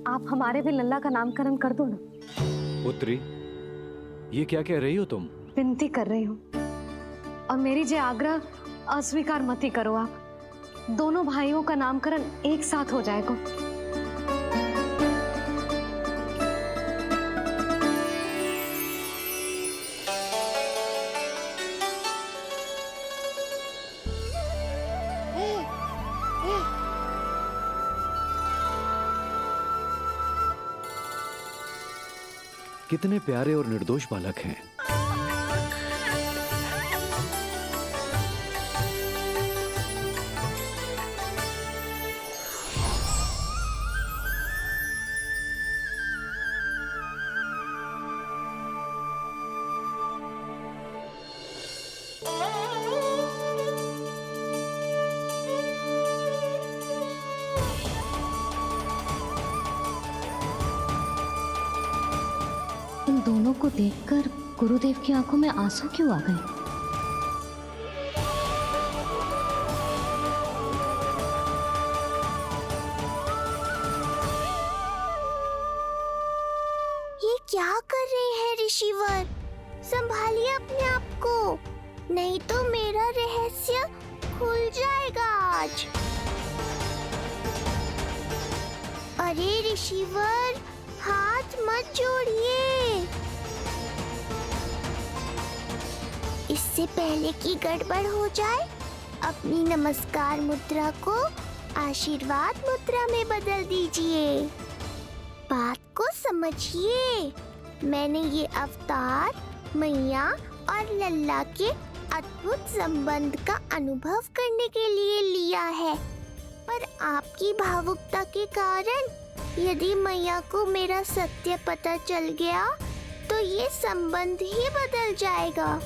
आप हमारे भी लल्ला का नामकरण कर दो ना। पुत्री, ये क्या कह रही हो तुम? विनती कर रही हूँ, और मेरी जे आग्रह अस्वीकार मत ही करो। आप दोनों भाइयों का नामकरण एक साथ हो जाएगा। कितने प्यारे और निर्दोष बालक हैं। इन दोनों को देखकर गुरुदेव की आंखों में आंसू क्यों आ गए? ये क्या कर रहे हैं ऋषिवर? संभालिए अपने आप को, नहीं तो मेरा रहस्य खुल जाएगा आज। अरे ऋषिवर, हाथ मत जोड़िए। इससे पहले कि गड़बड़ हो जाए, अपनी नमस्कार मुद्रा को आशीर्वाद मुद्रा में बदल दीजिए। बात को समझिए। मैंने ये अवतार मैया और लल्ला के अद्भुत संबंध का अनुभव करने के लिए लिया है, पर आपकी भावुकता के कारण यदि मैया को मेरा सत्य पता चल गया तो ये संबंध ही बदल जाएगा।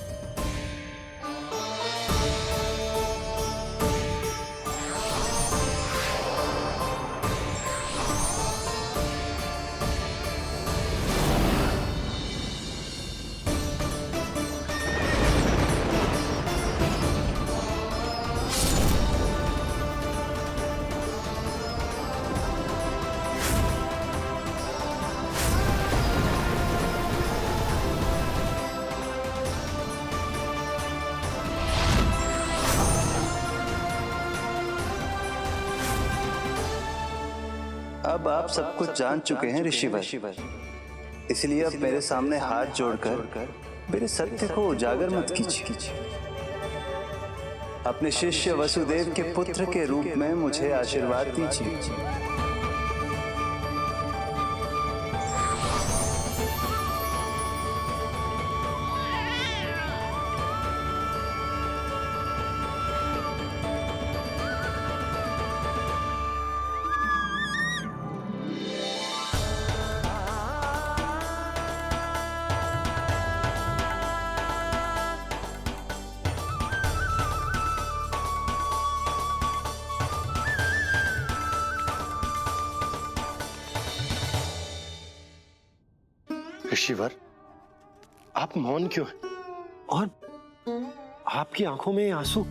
अब आप सब कुछ जान चुके हैं ऋषिवर, इसलिए अब मेरे सामने हाथ जोड़कर मेरे सत्य को उजागर मत कीजिए। अपने शिष्य वसुदेव के पुत्र के रूप में मुझे आशीर्वाद दीजिए। ऋषिवर, आप मौन क्यों हैं? और आपकी आंखों में आंसू?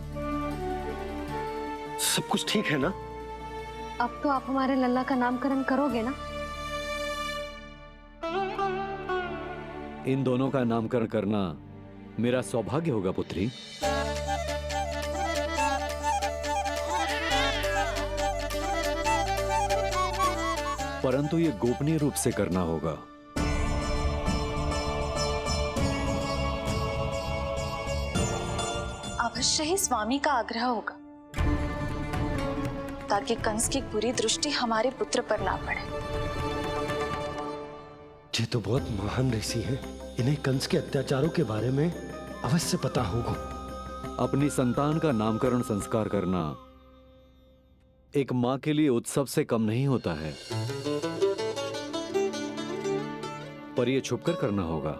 सब कुछ ठीक है ना? अब तो आप हमारे लल्ला का नामकरण करोगे ना? इन दोनों का नामकरण करना मेरा सौभाग्य होगा पुत्री। परंतु ये गोपनीय रूप से करना होगा। अवश्य ही स्वामी का आग्रह होगा, ताकि कंस की बुरी दृष्टि हमारे पुत्र पर ना पड़े। ये तो बहुत महान ऋषि हैं, इन्हें कंस के अत्याचारों के बारे में अवश्य पता होगा। अपनी संतान का नामकरण संस्कार करना एक मां के लिए उत्सव से कम नहीं होता है, पर यह छुपकर करना होगा।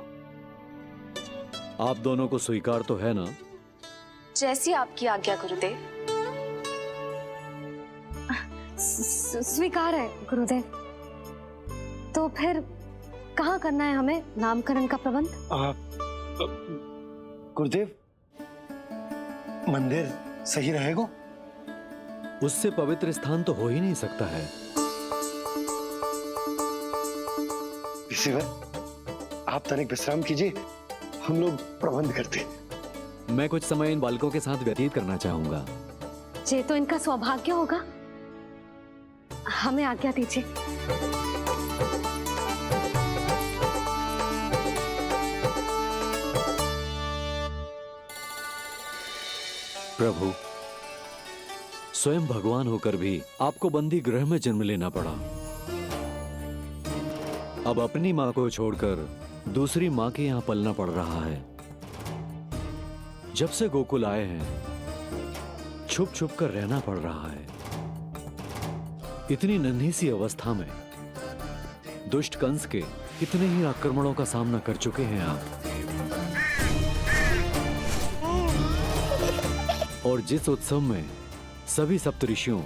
आप दोनों को स्वीकार तो है ना? जैसी आपकी आज्ञा गुरुदेव। स्वीकार है गुरुदेव। तो फिर कहाँ करना है हमें नामकरण का प्रबंध? गुरुदेव, मंदिर सही रहेगा? उससे पवित्र स्थान तो हो ही नहीं सकता है। ऋषिवर, आप तनिक विश्राम कीजिए, हम लोग प्रबंध करते हैं। मैं कुछ समय इन बालकों के साथ व्यतीत करना चाहूंगा। ये तो इनका सौभाग्य होगा। हमें आज्ञा दीजिए। प्रभु, स्वयं भगवान होकर भी आपको बंदी गृह में जन्म लेना पड़ा। अब अपनी मां को छोड़कर दूसरी मां के यहां पलना पड़ रहा है। जब से गोकुल आए हैं, छुप छुप कर रहना पड़ रहा है। इतनी नन्ही सी अवस्था में दुष्ट कंस के कितने ही आक्रमणों का सामना कर चुके हैं आप। और जिस उत्सव में सभी सप्तऋषियों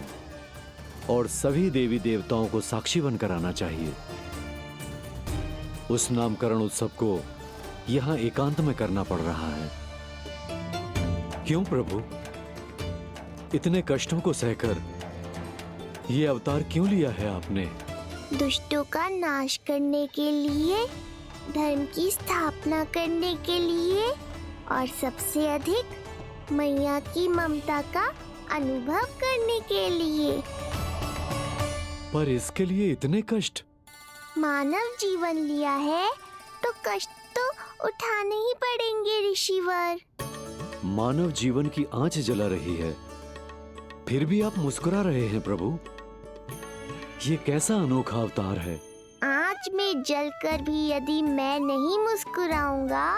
और सभी देवी देवताओं को साक्षी बनकर आना चाहिए, उस नामकरण उत्सव को यहां एकांत में करना पड़ रहा है। क्यों प्रभु, इतने कष्टों को सहकर ये अवतार क्यों लिया है आपने? दुष्टों का नाश करने के लिए, धर्म की स्थापना करने के लिए और सबसे अधिक मैया की ममता का अनुभव करने के लिए। पर इसके लिए इतने कष्ट? मानव जीवन लिया है तो कष्ट तो उठाने ही पड़ेंगे ऋषिवर। मानव जीवन की आंच जला रही है, फिर भी आप मुस्कुरा रहे हैं प्रभु। ये कैसा अनोखा अवतार है? आंच में जलकर भी यदि मैं नहीं मुस्कुराऊंगा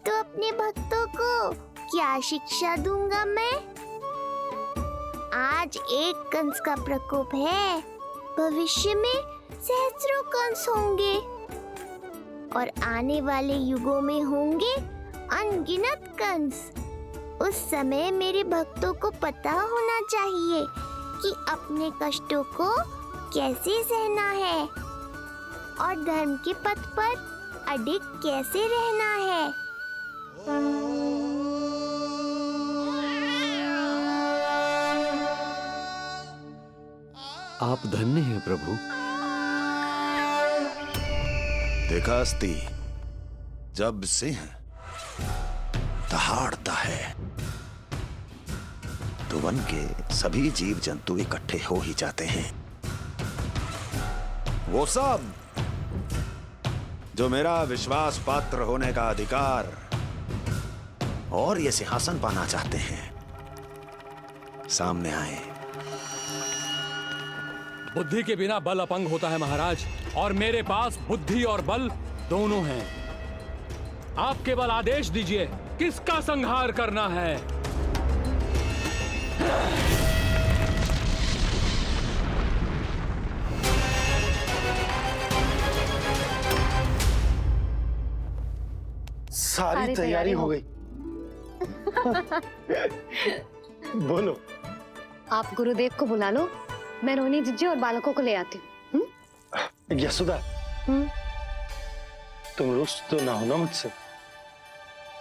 तो अपने भक्तों को क्या शिक्षा दूंगा मैं? आज एक कंस का प्रकोप है, भविष्य में सहस्रों कंस होंगे और आने वाले युगों में होंगे अनगिनत कंस। उस समय मेरे भक्तों को पता होना चाहिए कि अपने कष्टों को कैसे सहना है और धर्म के पथ पर अडिग कैसे रहना है। आप धन्य हैं प्रभु। देखा अस्ति, जब सिंह दहाड़ता है तो वन के सभी जीव जंतु इकट्ठे हो ही जाते हैं। वो सब जो मेरा विश्वास पात्र होने का अधिकार और ये सिंहासन पाना चाहते हैं, सामने आए। बुद्धि के बिना बल अपंग होता है महाराज, और मेरे पास बुद्धि और बल दोनों हैं। आप केवल आदेश दीजिए किसका संहार करना है। सारी तैयारी हो गई। बोलो। आप गुरुदेव को बुला लो, मैं रोहिणी जीजी और बालकों को ले आती हूँ। यशोदा, तुम रुष्ट तो ना हो ना मुझसे?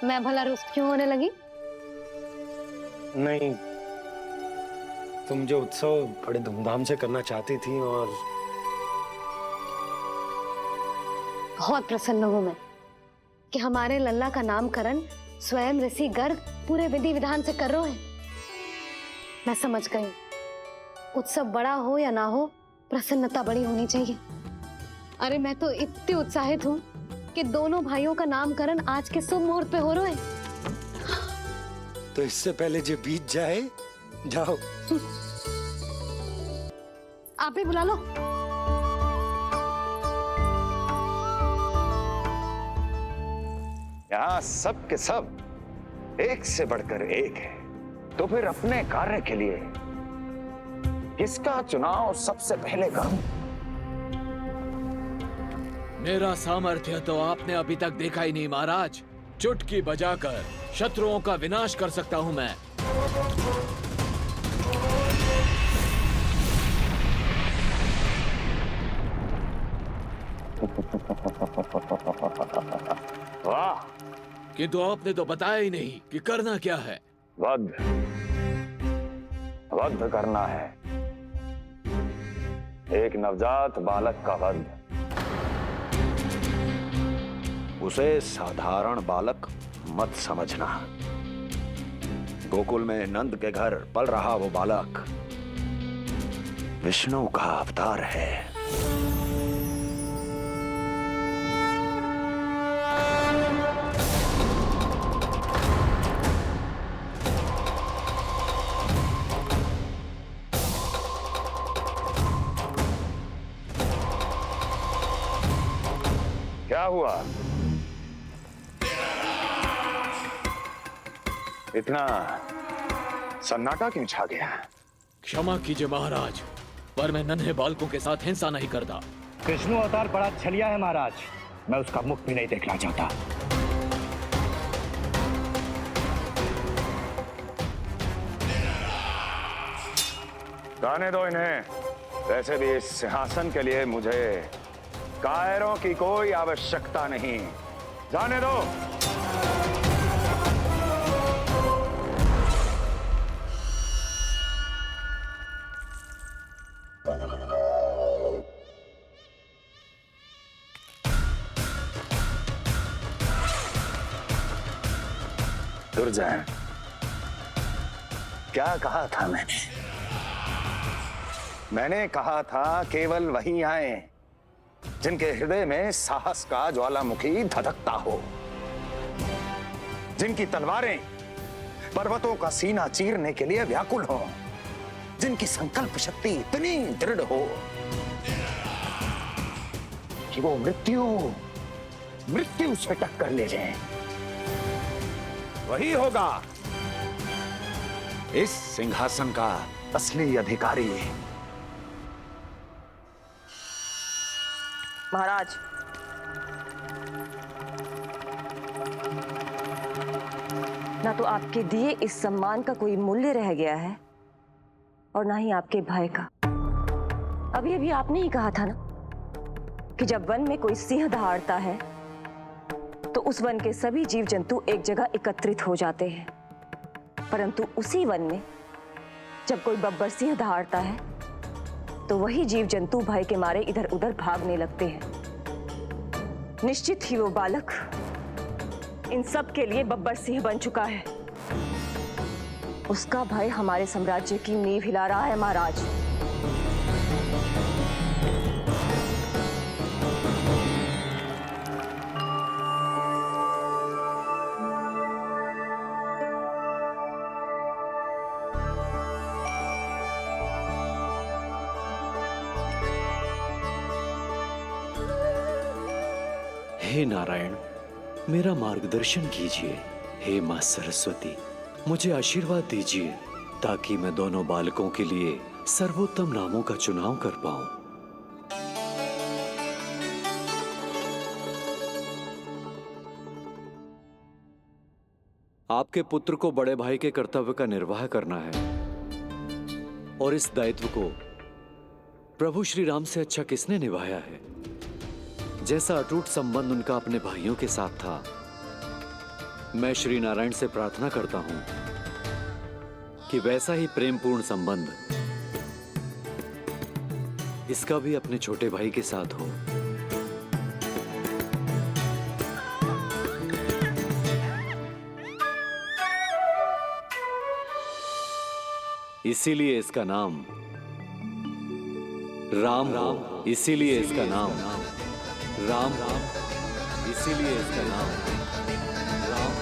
मैं भला रुष्ट क्यों होने लगी? नहीं, तुम जो उत्सव बड़े धूमधाम से करना चाहती थी और बहुत प्रसन्न हूँ मैं कि हमारे लल्ला का नामकरण स्वयं ऋषि गर्ग पूरे विधि विधान से कर रहे हैं। मैं समझ गई, उत्सव बड़ा हो या ना हो, प्रसन्नता बड़ी होनी चाहिए। अरे मैं तो इतनी उत्साहित हूँ कि दोनों भाइयों का नामकरण आज के शुभ मुहूर्त पे हो रहे हैं। तो इससे पहले जो बीत जाए, जाओ। आप भी बुला लो। यहाँ सब के सब एक से बढ़कर एक है, तो फिर अपने कार्य के लिए किसका चुनाव सबसे पहले करूं? मेरा सामर्थ्य तो आपने अभी तक देखा ही नहीं महाराज। चुटकी बजाकर शत्रुओं का विनाश कर सकता हूं मैं। वाह! किंतु आपने तो बताया ही नहीं कि करना क्या है। वध करना है, एक नवजात बालक का वध। उसे साधारण बालक मत समझना। गोकुल में नंद के घर पल रहा वो बालक विष्णु का अवतार है। क्या हुआ? इतना सन्नाटा क्यों छा गया? क्षमा कीजिए महाराज, पर मैं नन्हे बालकों के साथ हिंसा नहीं करता। विष्णु अवतार बड़ा छलिया है महाराज, मैं उसका मुख भी नहीं देखना चाहता। जाने दो इन्हें। वैसे भी इस सिंहासन के लिए मुझे कायरों की कोई आवश्यकता नहीं। जाने दो। दुर्जन, क्या कहा था मैंने कहा था केवल वही आए जिनके हृदय में साहस का ज्वालामुखी धधकता हो, जिनकी तलवारें पर्वतों का सीना चीरने के लिए व्याकुल हो, जिनकी संकल्प शक्ति इतनी दृढ़ हो कि वो मृत्यु से टक्कर ले जाएं। वही होगा इस सिंहासन का असली अधिकारी। महाराज, ना तो आपके दिए इस सम्मान का कोई मूल्य रह गया है और ना ही आपके भय का। अभी अभी आपने ही कहा था ना कि जब वन में कोई सिंह दहाड़ता है तो उस वन के सभी जीव जंतु एक जगह एकत्रित हो जाते हैं, परंतु उसी वन में जब कोई बब्बर सिंह दहाड़ता है तो वही जीव जंतु भय के मारे इधर उधर भागने लगते हैं। निश्चित ही वो बालक इन सब के लिए बब्बर सिंह बन चुका है। उसका भय हमारे साम्राज्य की नींव हिला रहा है महाराज। हे नारायण, मेरा मार्गदर्शन कीजिए। हे मां सरस्वती, मुझे आशीर्वाद दीजिए ताकि मैं दोनों बालकों के लिए सर्वोत्तम नामों का चुनाव कर पाऊं। आपके पुत्र को बड़े भाई के कर्तव्य का निर्वाह करना है और इस दायित्व को प्रभु श्री राम से अच्छा किसने निभाया है? जैसा अटूट संबंध उनका अपने भाइयों के साथ था, मैं श्री नारायण से प्रार्थना करता हूं कि वैसा ही प्रेमपूर्ण संबंध इसका भी अपने छोटे भाई के साथ हो। इसीलिए इसका नाम राम हो। इसीलिए इसका नाम राम, इसीलिए इसका नाम राम।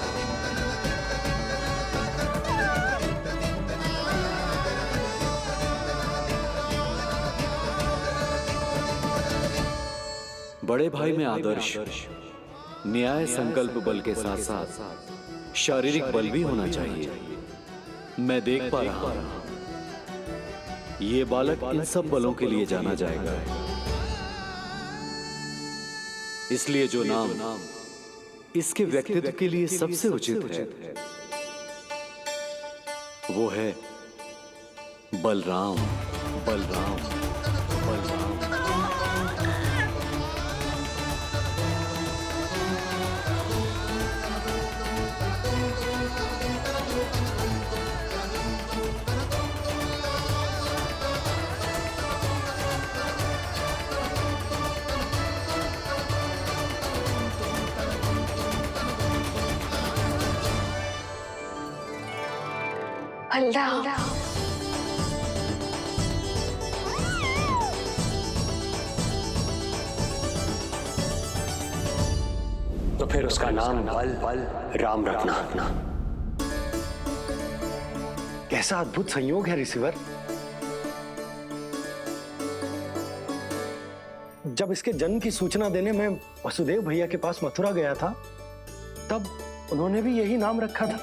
बड़े भाई में आदर्श, न्याय, संकल्प बल के साथ साथ शारीरिक बल भी होना चाहिए। मैं देख पा रहा हूं ये बालक इन सब बलों के लिए जाना जाएगा। इसलिए जो नाम इसके व्यक्तित्व के लिए सबसे उचित है वो है बलराम। बलराम, बलराम। बलराम। तो फिर उसका नाम बल राम रखना। कैसा अद्भुत संयोग है रिसीवर। जब इसके जन्म की सूचना देने मैं वसुदेव भैया के पास मथुरा गया था, तब उन्होंने भी यही नाम रखा था,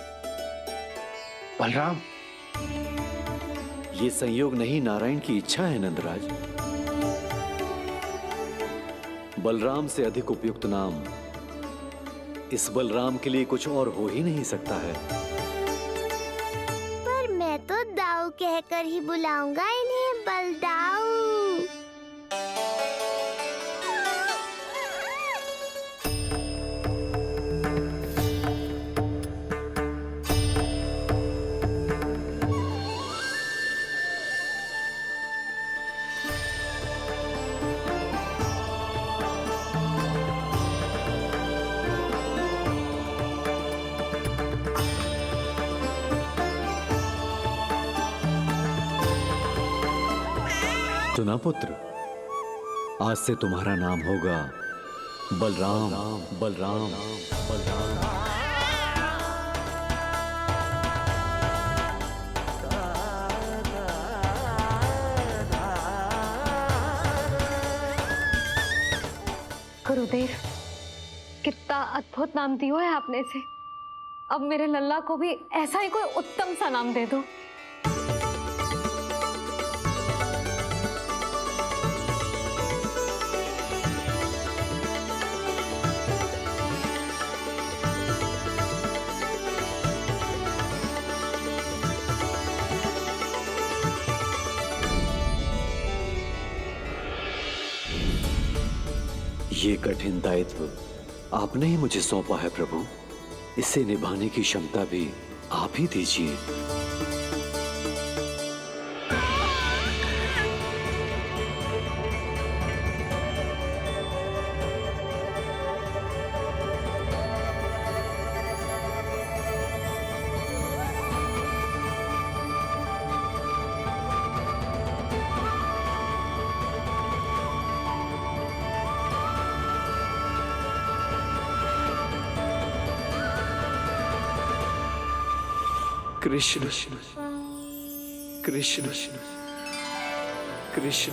बलराम। ये संयोग नहीं, नारायण की इच्छा है नंदराज। बलराम से अधिक उपयुक्त नाम इस बलराम के लिए कुछ और हो ही नहीं सकता है। पर मैं तो दाऊ कहकर ही बुलाऊंगा इन्हें, बलदाऊ। सुना पुत्र, आज से तुम्हारा नाम होगा बलराम। बलराम बलराम। गुरुदेव, कितना अद्भुत नाम दिया है आपने इसे। अब मेरे लल्ला को भी ऐसा ही कोई उत्तम सा नाम दे दो। ये कठिन दायित्व आपने ही मुझे सौंपा है प्रभु। इसे निभाने की क्षमता भी आप ही दीजिए। कृष्ण कृष्ण कृष्ण कृष्ण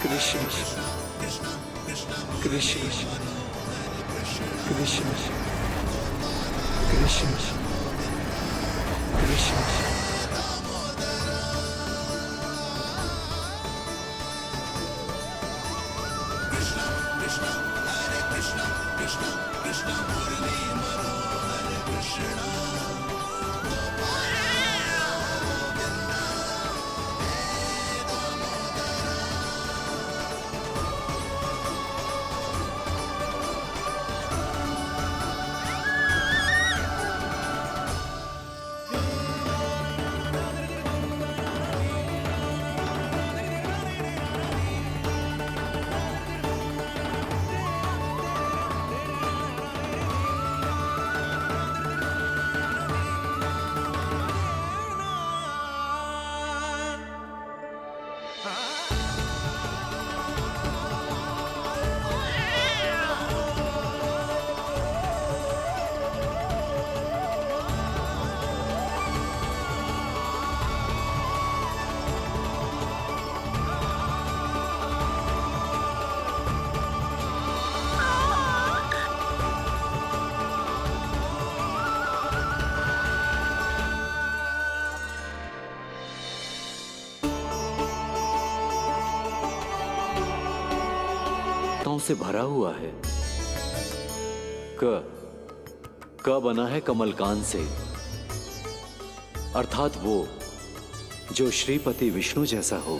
कृष्ण कृष्ण कृष्ण कृष्ण। से भरा हुआ है। क बना है कमलकांत से, अर्थात वो जो श्रीपति विष्णु जैसा हो।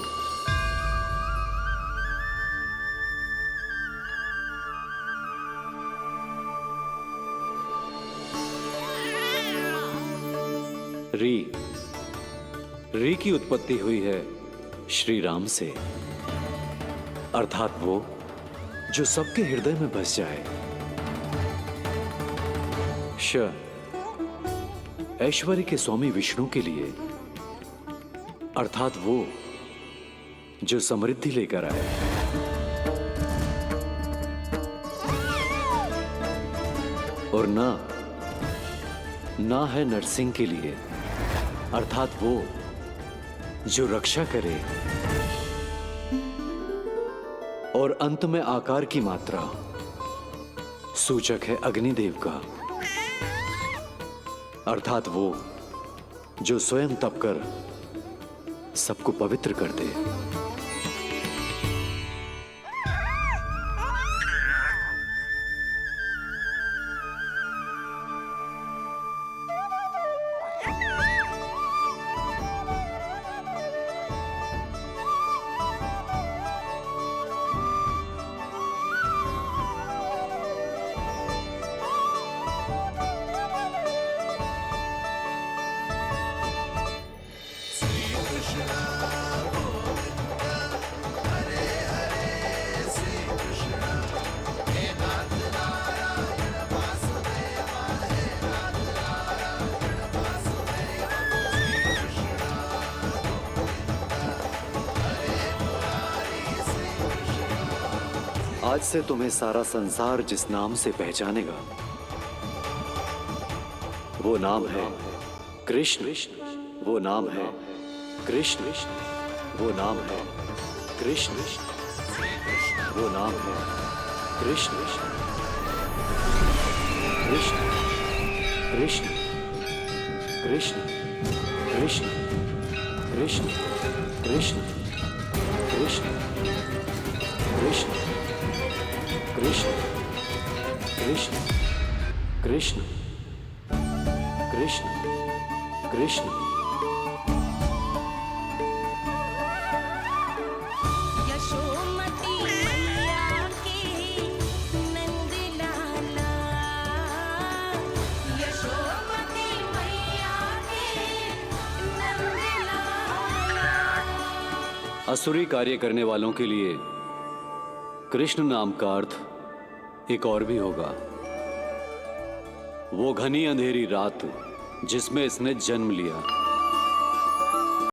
री की उत्पत्ति हुई है श्री राम से, अर्थात वो जो सबके हृदय में बस जाए। ऐश्वर्य के स्वामी विष्णु के लिए, अर्थात वो जो समृद्धि लेकर आए। और ना है नरसिंह के लिए, अर्थात वो जो रक्षा करे। और अंत में आकार की मात्रा सूचक है अग्निदेव का, अर्थात वो जो स्वयं तप कर सबको पवित्र कर दे। आज से तुम्हें सारा संसार जिस नाम से पहचानेगा वो नाम है कृष्ण। वो नाम है कृष्ण। वो नाम है कृष्ण। वो नाम है कृष्ण। कृष्ण कृष्ण कृष्ण कृष्ण कृष्ण कृष्ण कृष्ण कृष्ण कृष्ण कृष्ण कृष्ण कृष्ण कृष्ण। यशोमती मैया के नंद लाला, यशोमती मैया के नंद लाला। असुरी कार्य करने वालों के लिए कृष्ण नाम का अर्थ एक और भी होगा। वो घनी अंधेरी रात जिसमें इसने जन्म लिया।